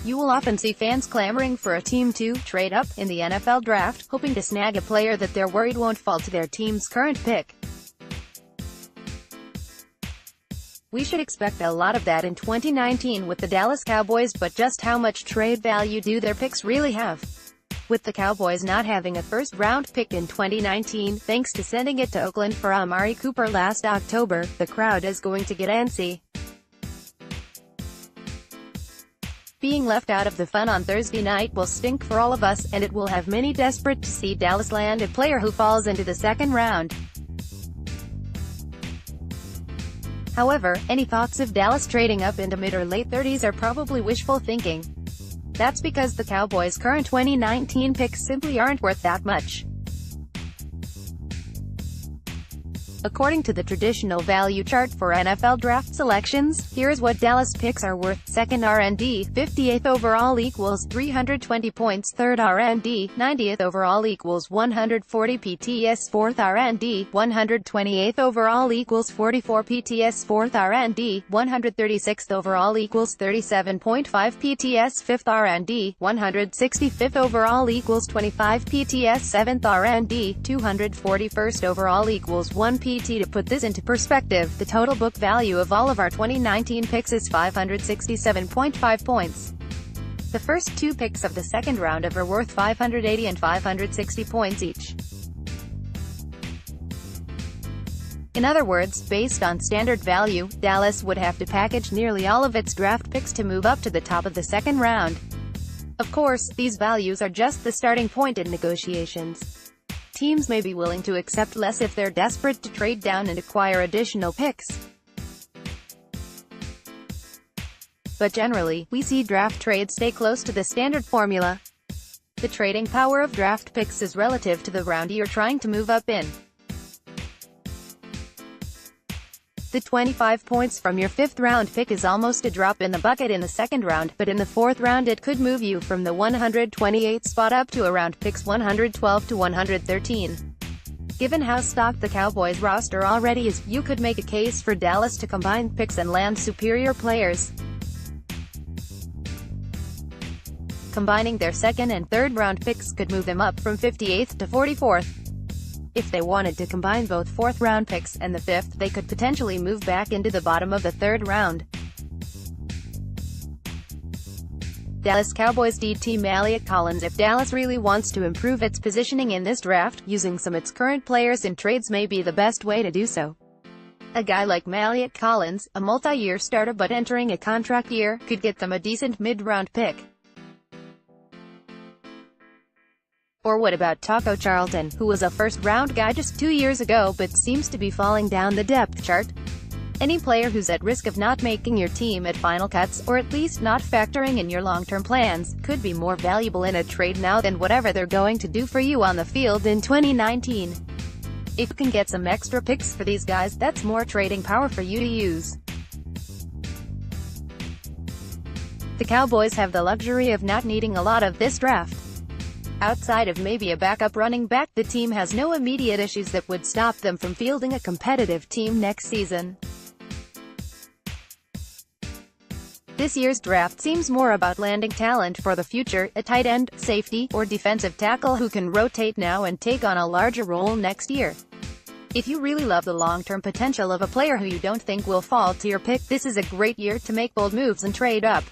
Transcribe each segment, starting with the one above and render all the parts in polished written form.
You will often see fans clamoring for a team to trade up in the NFL draft, hoping to snag a player that they're worried won't fall to their team's current pick. We should expect a lot of that in 2019 with the Dallas Cowboys, but just how much trade value do their picks really have? With the Cowboys not having a first-round pick in 2019, thanks to sending it to Oakland for Amari Cooper last October, the crowd is going to get antsy. Being left out of the fun on Thursday night will stink for all of us, and it will have many desperate to see Dallas land a player who falls into the second round. However, any thoughts of Dallas trading up into mid or late 30s are probably wishful thinking. That's because the Cowboys' current 2019 picks simply aren't worth that much. According to the traditional value chart for NFL draft selections, here's what Dallas picks are worth. Second R&D, 58th overall equals 320 points. Third R&D, 90th overall equals 140 PTS. Fourth R&D, 128th overall equals 44 PTS. Fourth R&D, 136th overall equals 37.5 PTS. Fifth R&D, 165th overall equals 25 PTS. Seventh R&D, 241st overall equals 1 PTS. To put this into perspective, the total book value of all of our 2019 picks is 567.5 points. The first two picks of the second round are worth 580 and 560 points each. In other words, based on standard value, Dallas would have to package nearly all of its draft picks to move up to the top of the second round. Of course, these values are just the starting point in negotiations. Teams may be willing to accept less if they're desperate to trade down and acquire additional picks. But generally, we see draft trades stay close to the standard formula. The trading power of draft picks is relative to the round you're trying to move up in. The 25 points from your fifth-round pick is almost a drop in the bucket in the second round, but in the fourth round it could move you from the 128th spot up to around picks 112 to 113. Given how stocked the Cowboys roster already is, you could make a case for Dallas to combine picks and land superior players. Combining their second and third-round picks could move them up from 58th to 44th. If they wanted to combine both fourth-round picks and the fifth, they could potentially move back into the bottom of the third round. Dallas Cowboys DT Amari Collins. If Dallas really wants to improve its positioning in this draft, using some of its current players in trades may be the best way to do so. A guy like Amari Collins, a multi-year starter but entering a contract year, could get them a decent mid-round pick. Or what about Taco Charlton, who was a first-round guy just 2 years ago but seems to be falling down the depth chart? Any player who's at risk of not making your team at final cuts, or at least not factoring in your long-term plans, could be more valuable in a trade now than whatever they're going to do for you on the field in 2019. If you can get some extra picks for these guys, that's more trading power for you to use. The Cowboys have the luxury of not needing a lot of this draft. Outside of maybe a backup running back, the team has no immediate issues that would stop them from fielding a competitive team next season. This year's draft seems more about landing talent for the future, a tight end, safety, or defensive tackle who can rotate now and take on a larger role next year. If you really love the long-term potential of a player who you don't think will fall to your pick, this is a great year to make bold moves and trade up.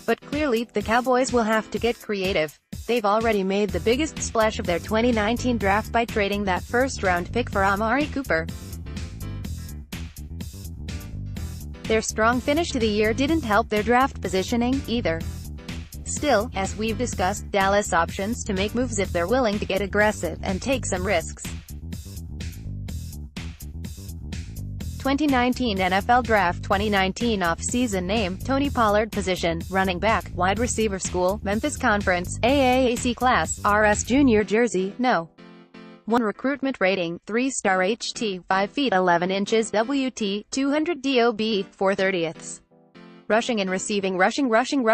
But clearly, the Cowboys will have to get creative. They've already made the biggest splash of their 2019 draft by trading that first-round pick for Amari Cooper. Their strong finish to the year didn't help their draft positioning, either. Still, as we've discussed, Dallas options to make moves if they're willing to get aggressive and take some risks. 2019 NFL Draft. 2019 off-season name, Tony Pollard. Position, running back. Wide receiver. School, Memphis Conference. AAC class, RS Junior jersey, no. 1 recruitment rating, 3-star HT, 5 feet 11 inches WT, 200 DOB, 4/30. rushing and receiving, rushing, receiving,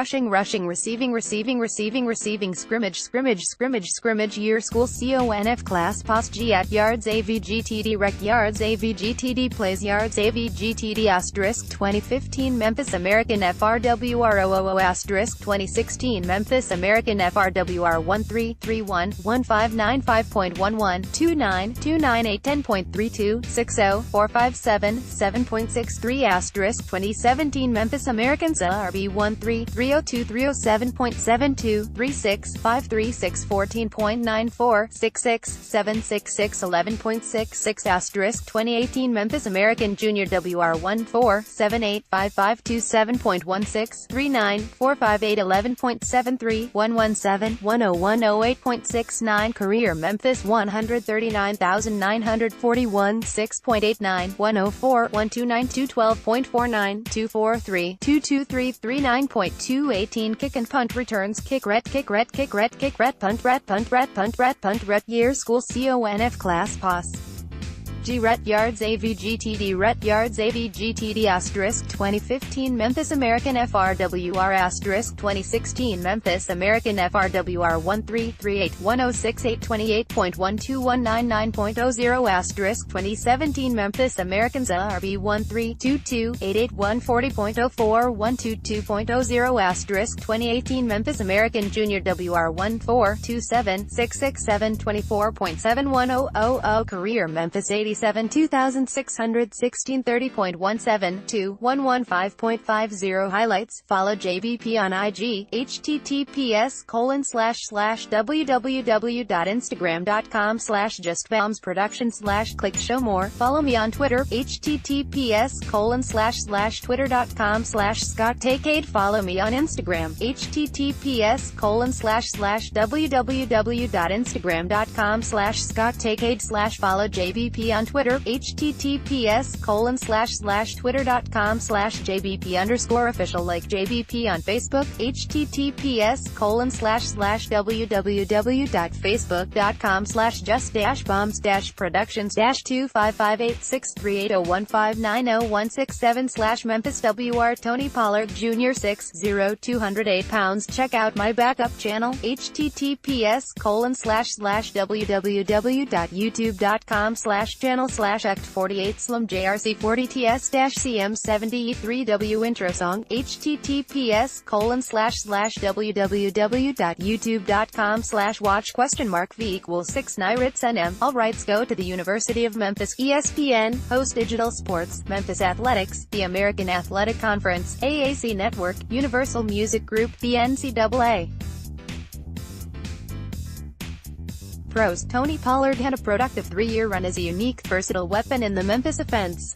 scrimmage, year, school, CONF, class, post, G at yards, AVGTD, rec yards, AVGTD, plays yards, AVGTD, asterisk, 2015 Memphis American FRWROOO, asterisk, 2016 Memphis American FRWR 1331 1595.11 29 298 10.32 60 457 7.63 asterisk 2017 Memphis Americans RB 13 302 307.72 36 536 14.94 66 766 11.66 asterisk 2018 Memphis American Junior WR 1478 5527.16 39 458 11.73 117 10108.69 career Memphis 139,941 6.89 104 129 212.49 243 223 39.218 kick and punt returns kick ret punt ret year school CONF class pass G ret yards AVGTD ret yards AVGTD asterisk 2015 Memphis American FRWR asterisk 2016 Memphis American FRWR 1338106828.12199.00 asterisk 2017 Memphis Americans RB 1322881140.04 asterisk 2018 Memphis American Junior WR 142766724.71000 career Memphis 87 2616 30.17 2 115.50 highlights follow JBP on IG https://www.instagram.com/justbombsproduction/ click show more follow me on Twitter https://twitter.com/ScottTakeAid follow me on Instagram https://www.instagram.com/ScottTakeAid/ follow JBP on Twitter https://twitter.com/JBP_official like JBP on Facebook https://www.facebook.com/just-bombs-productions-255863801590167/ Memphis Wr Tony Pollard Jr. 6'0" 208 pounds check out my backup channel https://www.youtube.com/channel/act48 Slim JRC 40TS-CM70E3W intro song https://www.youtube.com/watch?v=6 Nirits NM all rights go to the University of Memphis ESPN host digital sports Memphis Athletics the American Athletic Conference AAC Network Universal Music Group the NCAA Pros Tony Pollard had a productive 3-year run as a unique, versatile weapon in the Memphis offense.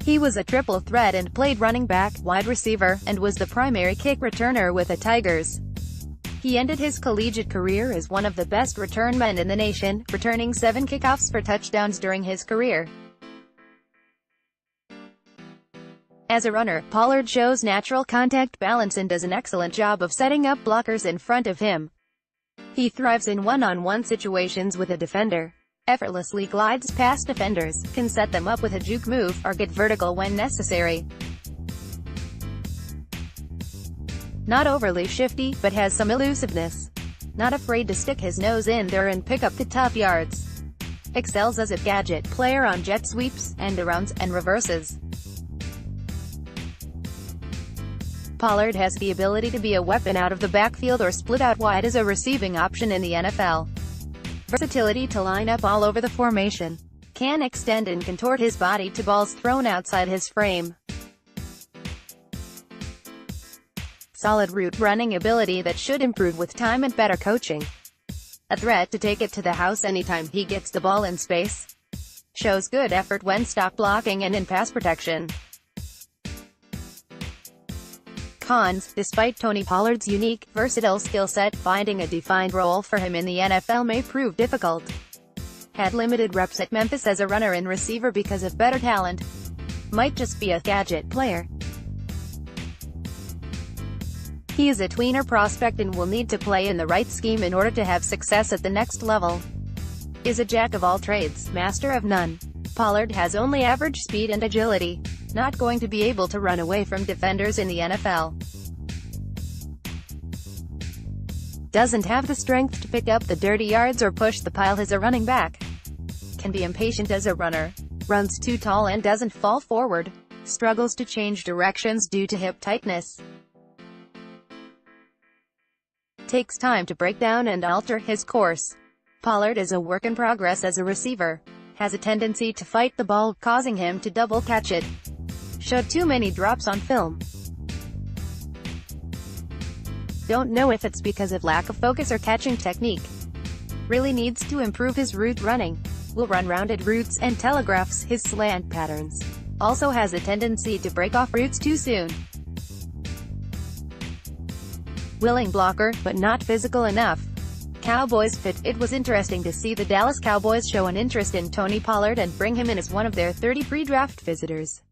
He was a triple threat and played running back, wide receiver, and was the primary kick returner with the Tigers. He ended his collegiate career as one of the best return men in the nation, returning 7 kickoffs for touchdowns during his career. As a runner, Pollard shows natural contact balance and does an excellent job of setting up blockers in front of him. He thrives in one-on-one situations with a defender. Effortlessly glides past defenders, can set them up with a juke move, or get vertical when necessary. Not overly shifty, but has some elusiveness. Not afraid to stick his nose in there and pick up the tough yards. Excels as a gadget player on jet sweeps, end-arounds, and reverses. Pollard has the ability to be a weapon out of the backfield or split out wide as a receiving option in the NFL. Versatility to line up all over the formation. Can extend and contort his body to balls thrown outside his frame. Solid route running ability that should improve with time and better coaching. A threat to take it to the house anytime he gets the ball in space. Shows good effort when stop blocking and in pass protection. Cons: despite Tony Pollard's unique, versatile skill set, finding a defined role for him in the NFL may prove difficult. Had limited reps at Memphis as a runner and receiver because of better talent. Might just be a gadget player. He is a tweener prospect and will need to play in the right scheme in order to have success at the next level. Is a jack of all trades, master of none. Pollard has only average speed and agility. not going to be able to run away from defenders in the NFL. Doesn't have the strength to pick up the dirty yards or push the pile as a running back. Can be impatient as a runner. Runs too tall and doesn't fall forward. Struggles to change directions due to hip tightness. Takes time to break down and alter his course. Pollard is a work in progress as a receiver. Has a tendency to fight the ball, causing him to double catch it. Showed too many drops on film. Don't know if it's because of lack of focus or catching technique. Really needs to improve his route running. Will run rounded routes and telegraphs his slant patterns. Also has a tendency to break off routes too soon. Willing blocker, but not physical enough. Cowboys fit. It was interesting to see the Dallas Cowboys show an interest in Tony Pollard and bring him in as one of their 30 pre-draft visitors.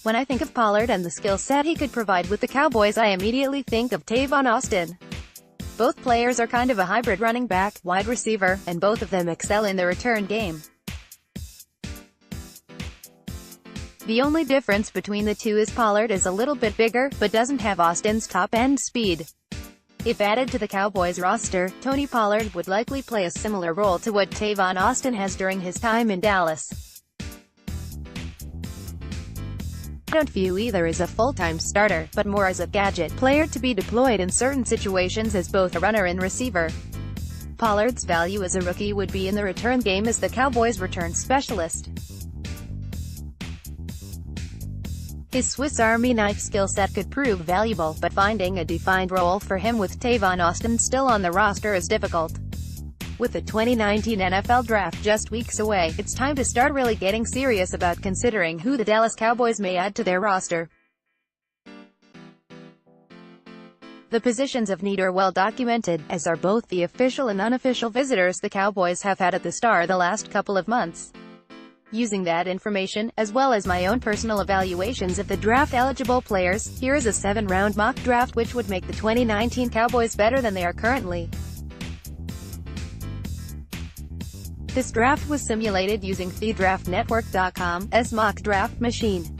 When I think of Pollard and the skill set he could provide with the Cowboys, I immediately think of Tavon Austin. Both players are kind of a hybrid running back, wide receiver, and both of them excel in the return game. The only difference between the two is Pollard is a little bit bigger, but doesn't have Austin's top-end speed. If added to the Cowboys roster, Tony Pollard would likely play a similar role to what Tavon Austin has during his time in Dallas. I don't view either as a full-time starter, but more as a gadget player to be deployed in certain situations as both a runner and receiver. Pollard's value as a rookie would be in the return game as the Cowboys' return specialist. His Swiss Army knife skill set could prove valuable, but finding a defined role for him with Tavon Austin still on the roster is difficult. With the 2019 NFL Draft just weeks away, it's time to start really getting serious about considering who the Dallas Cowboys may add to their roster. The positions of need are well documented, as are both the official and unofficial visitors the Cowboys have had at the star the last couple of months. Using that information, as well as my own personal evaluations of the draft-eligible players, here is a 7-round mock draft which would make the 2019 Cowboys better than they are currently. This draft was simulated using thedraftnetwork.com's mock draft machine.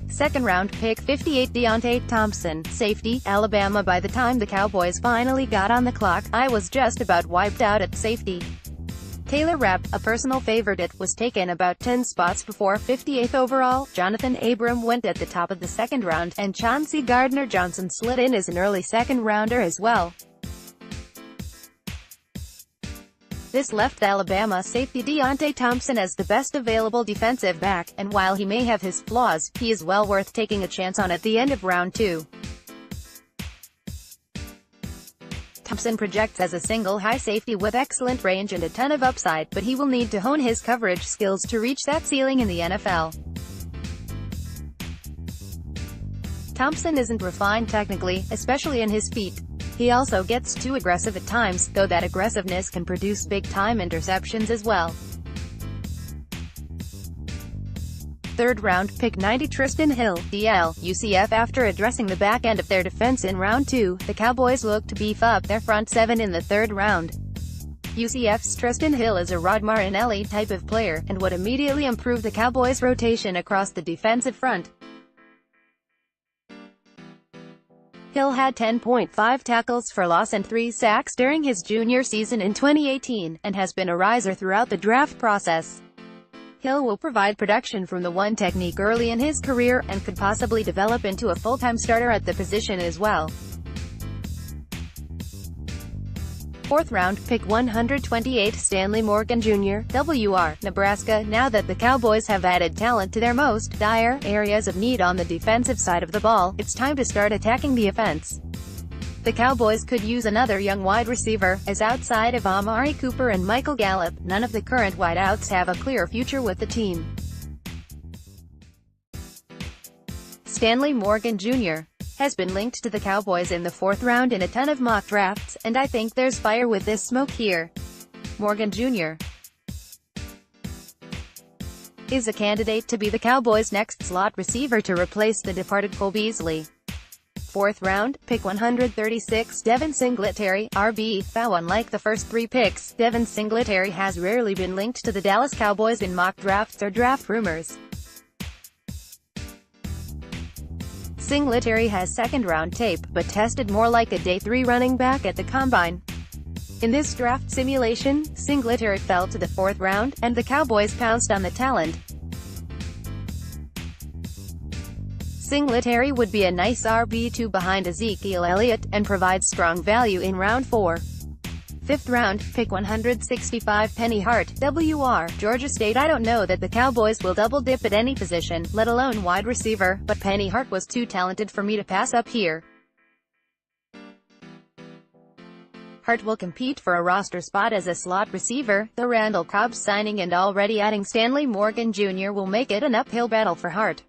Second round pick 58 Deontay Thompson, safety, Alabama. By the time the Cowboys finally got on the clock, I was just about wiped out at safety. Taylor Rapp, a personal favorite, was taken about 10 spots before 58th overall. Jonathan Abram went at the top of the second round, and Chauncey Gardner-Johnson slid in as an early second-rounder as well. This left Alabama safety Deontay Thompson as the best available defensive back, and while he may have his flaws, he is well worth taking a chance on at the end of round 2. Thompson projects as a single high safety with excellent range and a ton of upside, but he will need to hone his coverage skills to reach that ceiling in the NFL. Thompson isn't refined technically, especially in his feet. He also gets too aggressive at times, though that aggressiveness can produce big-time interceptions as well. Third round pick 90 Tristan Hill, DL, UCF. After addressing the back end of their defense in round 2, the Cowboys look to beef up their front 7 in the third round. UCF's Tristan Hill is a Rod Marinelli type of player, and would immediately improve the Cowboys' rotation across the defensive front. Hill had 10.5 tackles for loss and 3 sacks during his junior season in 2018, and has been a riser throughout the draft process. Hill will provide production from the one technique early in his career, and could possibly develop into a full-time starter at the position as well. Fourth round pick 128 Stanley Morgan Jr., WR, Nebraska. Now that the Cowboys have added talent to their most dire areas of need on the defensive side of the ball, it's time to start attacking the offense. The Cowboys could use another young wide receiver, as outside of Amari Cooper and Michael Gallup, none of the current wideouts have a clear future with the team. Stanley Morgan Jr. has been linked to the Cowboys in the 4th round in a ton of mock drafts, and I think there's fire with this smoke here. Morgan Jr. is a candidate to be the Cowboys' next slot receiver to replace the departed Cole Beasley. 4th round, pick 136, Devin Singletary, RB. Though unlike the first 3 picks, Devin Singletary has rarely been linked to the Dallas Cowboys in mock drafts or draft rumors. Singletary has second-round tape, but tested more like a day 3 running back at the Combine. In this draft simulation, Singletary fell to the 4th round, and the Cowboys pounced on the talent. Singletary would be a nice RB2 behind Ezekiel Elliott, and provides strong value in round 4. 5th round, pick 165, Penny Hart, WR, Georgia State. I don't know that the Cowboys will double-dip at any position, let alone wide receiver, but Penny Hart was too talented for me to pass up here. Hart will compete for a roster spot as a slot receiver. The Randall Cobb signing and already adding Stanley Morgan Jr. will make it an uphill battle for Hart.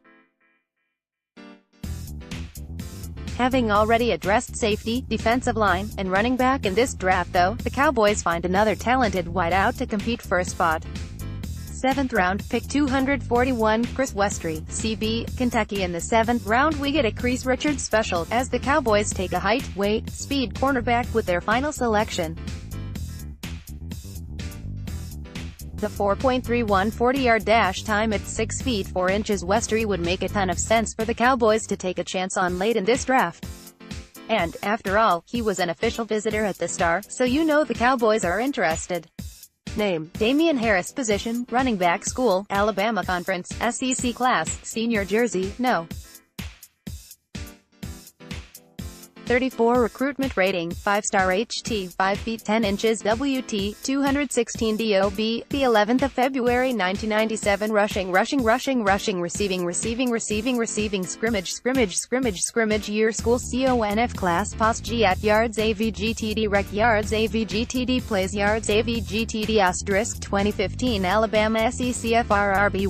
Having already addressed safety, defensive line, and running back in this draft though, the Cowboys find another talented wideout to compete for a spot. 7th round, pick 241, Chris Westry, CB, Kentucky. In the 7th round we get a Chris Richards special, as the Cowboys take a height, weight, speed cornerback with their final selection. The 4.31 40-yard dash time at 6 feet 4 inches, Westry would make a ton of sense for the Cowboys to take a chance on late in this draft. And, after all, he was an official visitor at the Star, so you know the Cowboys are interested. Name: Damian Harris. Position: running back. School: Alabama. Conference: SEC. Class: senior jersey, no. 34 recruitment rating, 5-star HT, 5 feet 10 inches WT, 216 DOB, the 11th of February 1997. Rushing, receiving, scrimmage, year, school, CONF, class, POS, GAT, yards, AVGTD, rec, yards, AVGTD, plays, yards, AVGTD, asterisk, 2015 Alabama SEC FRRB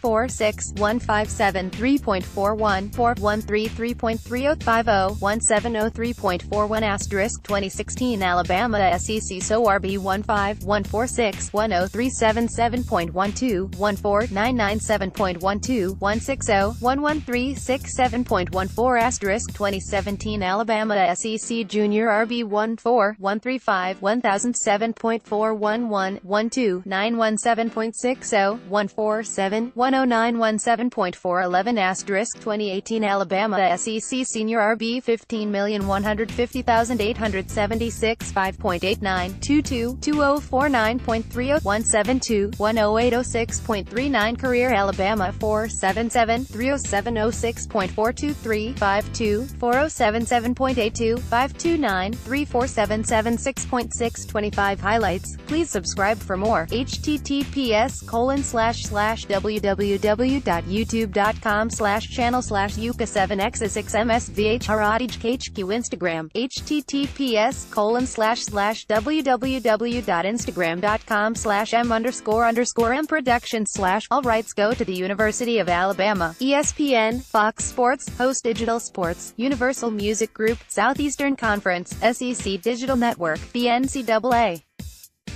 1046157 3.41 413 3.3050 1703.41 asterisk 2016 Alabama SEC SORB 151461037.12 14997.12 1601137.14 asterisk 2017 Alabama SEC Junior RB 14135 1007.411 12917.60 147109117.411 asterisk 2018 Alabama SEC Senior RB 15,150,876 5.89 22 2049.30 172 10806.39 Career Alabama 477 30706.423 52 4077.82 529 34776.6 25 Highlights. Please subscribe for more. https://www.youtube.com/channel/yuka7x6msvhrotijkhq Instagram https://www.instagram.com/m__m production/ All rights go to the University of Alabama. ESPN, Fox Sports, Host Digital Sports, Universal Music Group, Southeastern Conference, SEC Digital Network, the NCAA.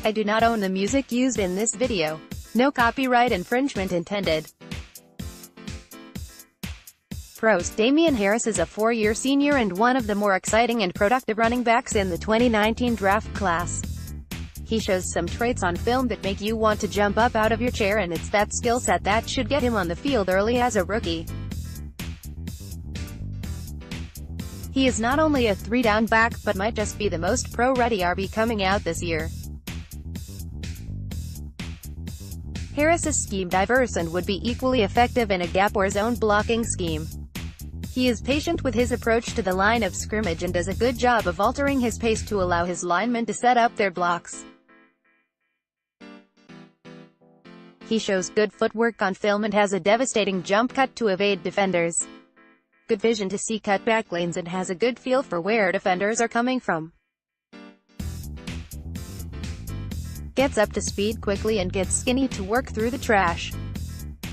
I do not own the music used in this video. No copyright infringement intended. Pros: Damian Harris is a 4-year senior and one of the more exciting and productive running backs in the 2019 draft class. He shows some traits on film that make you want to jump up out of your chair, and it's that skill set that should get him on the field early as a rookie. He is not only a 3-down back, but might just be the most pro-ready RB coming out this year. Harris is scheme diverse and would be equally effective in a gap or zone blocking scheme. He is patient with his approach to the line of scrimmage and does a good job of altering his pace to allow his linemen to set up their blocks. He shows good footwork on film and has a devastating jump cut to evade defenders. Good vision to see cutback lanes and has a good feel for where defenders are coming from. Gets up to speed quickly and gets skinny to work through the trash.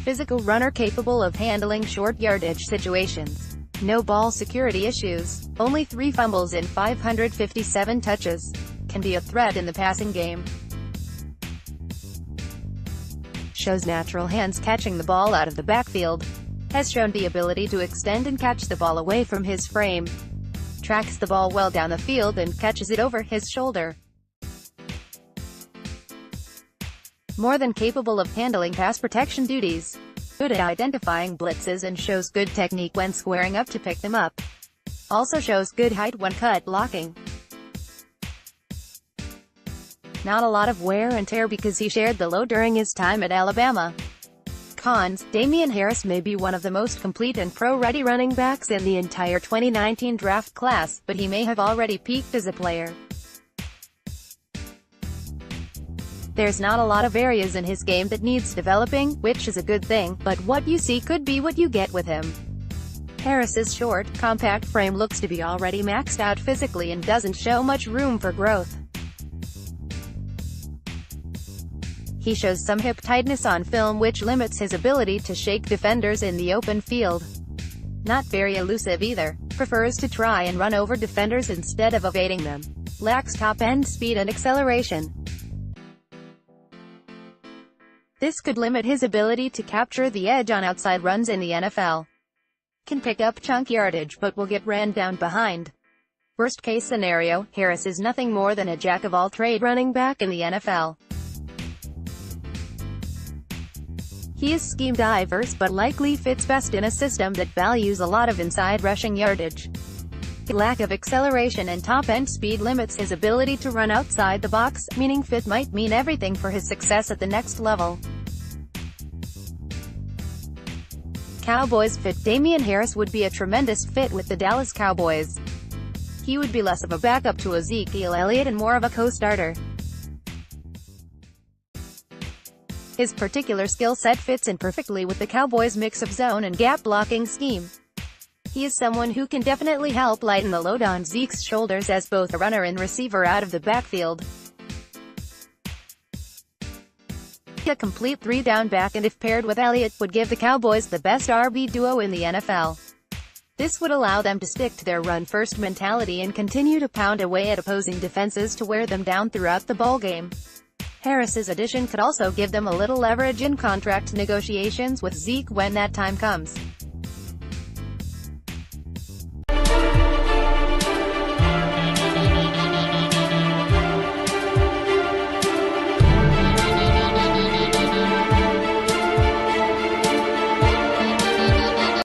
Physical runner capable of handling short yardage situations. No ball security issues. Only 3 fumbles in 557 touches. Can be a threat in the passing game. Shows natural hands catching the ball out of the backfield. has shown the ability to extend and catch the ball away from his frame, tracks the ball well down the field and catches it over his shoulder. More than capable of handling pass protection duties, good at identifying blitzes and shows good technique when squaring up to pick them up. Also shows good height when cut blocking. Not a lot of wear and tear because he shared the load during his time at Alabama. Cons: Damien Harris may be one of the most complete and pro-ready running backs in the entire 2019 draft class, but he may have already peaked as a player. There's not a lot of areas in his game that needs developing, which is a good thing, but what you see could be what you get with him. Harris's short, compact frame looks to be already maxed out physically and doesn't show much room for growth. He shows some hip tightness on film which limits his ability to shake defenders in the open field. Not very elusive either. Prefers to try and run over defenders instead of evading them. Lacks top-end speed and acceleration. This could limit his ability to capture the edge on outside runs in the NFL. Can pick up chunk yardage but will get ran down behind. Worst case scenario, Harris is nothing more than a jack-of-all-trade running back in the NFL. He is scheme diverse but likely fits best in a system that values a lot of inside rushing yardage. The lack of acceleration and top-end speed limits his ability to run outside the box, meaning fit might mean everything for his success at the next level. Cowboys fit: Damien Harris would be a tremendous fit with the Dallas Cowboys. He would be less of a backup to Ezekiel Elliott and more of a co-starter. His particular skill set fits in perfectly with the Cowboys' mix of zone and gap blocking scheme. He is someone who can definitely help lighten the load on Zeke's shoulders as both a runner and receiver out of the backfield. A complete three-down back, and if paired with Elliott, would give the Cowboys the best RB duo in the NFL. This would allow them to stick to their run-first mentality and continue to pound away at opposing defenses to wear them down throughout the ballgame. Harris's addition could also give them a little leverage in contract negotiations with Zeke when that time comes.